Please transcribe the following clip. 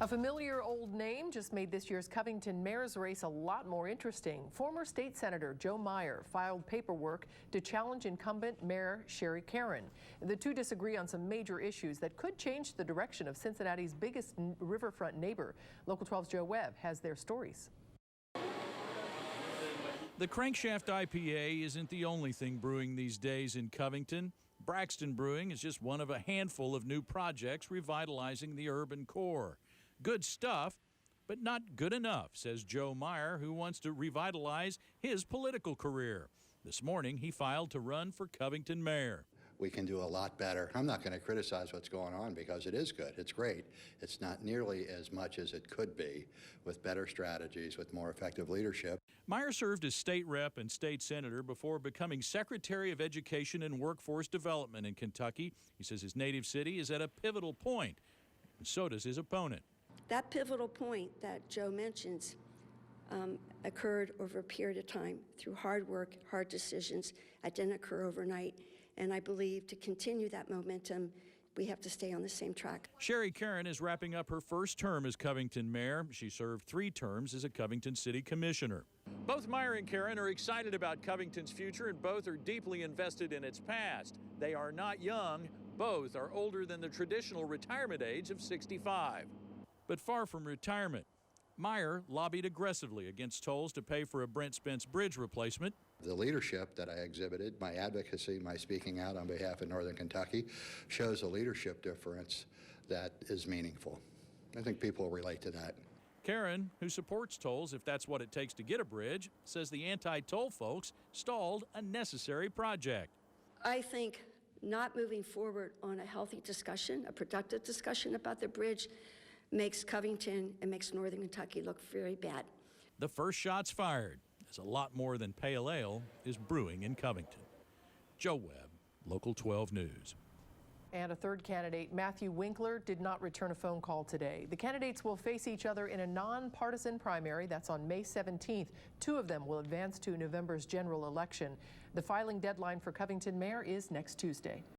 A familiar old name just made this year's Covington mayor's race a lot more interesting. Former state senator Joe Meyer filed paperwork to challenge incumbent Mayor Sherry Carran. The two disagree on some major issues that could change the direction of Cincinnati's biggest riverfront neighbor. Local 12's Joe Webb has their stories. The Crankshaft IPA isn't the only thing brewing these days in Covington. Braxton Brewing is just one of a handful of new projects revitalizing the urban core. Good stuff, but not good enough, says Joe Meyer, who wants to revitalize his political career. This morning, he filed to run for Covington mayor. We can do a lot better. I'm not going to criticize what's going on because it is good. It's great. It's not nearly as much as it could be with better strategies, with more effective leadership. Meyer served as state rep and state senator before becoming Secretary of Education and Workforce Development in Kentucky. He says his native city is at a pivotal point, and so does his opponent. That pivotal point that Joe mentions occurred over a period of time through hard work, hard decisions. It didn't occur overnight. And I believe to continue that momentum, we have to stay on the same track. Sherry Carran is wrapping up her first term as Covington mayor. She served 3 terms as a Covington city commissioner. Both Meyer and Carran are excited about Covington's future, and both are deeply invested in its past. They are not young. Both are older than the traditional retirement age of 65. But far from retirement, Meyer lobbied aggressively against tolls to pay for a Brent Spence Bridge replacement. The leadership that I exhibited, my advocacy, my speaking out on behalf of Northern Kentucky, shows a leadership difference that is meaningful. I think people will relate to that. Carran, who supports tolls if that's what it takes to get a bridge, says the anti-toll folks stalled a necessary project. I think not moving forward on a healthy discussion, a productive discussion about the bridge, makes Covington and makes Northern Kentucky look very bad. The first shot's fired, as a lot more than pale ale is brewing in Covington. Joe Webb, Local 12 News. And a third candidate, Matthew Winkler, did not return a phone call today. The candidates will face each other in a nonpartisan primary. That's on May 17th. 2 of them will advance to November's general election. The filing deadline for Covington mayor is next Tuesday.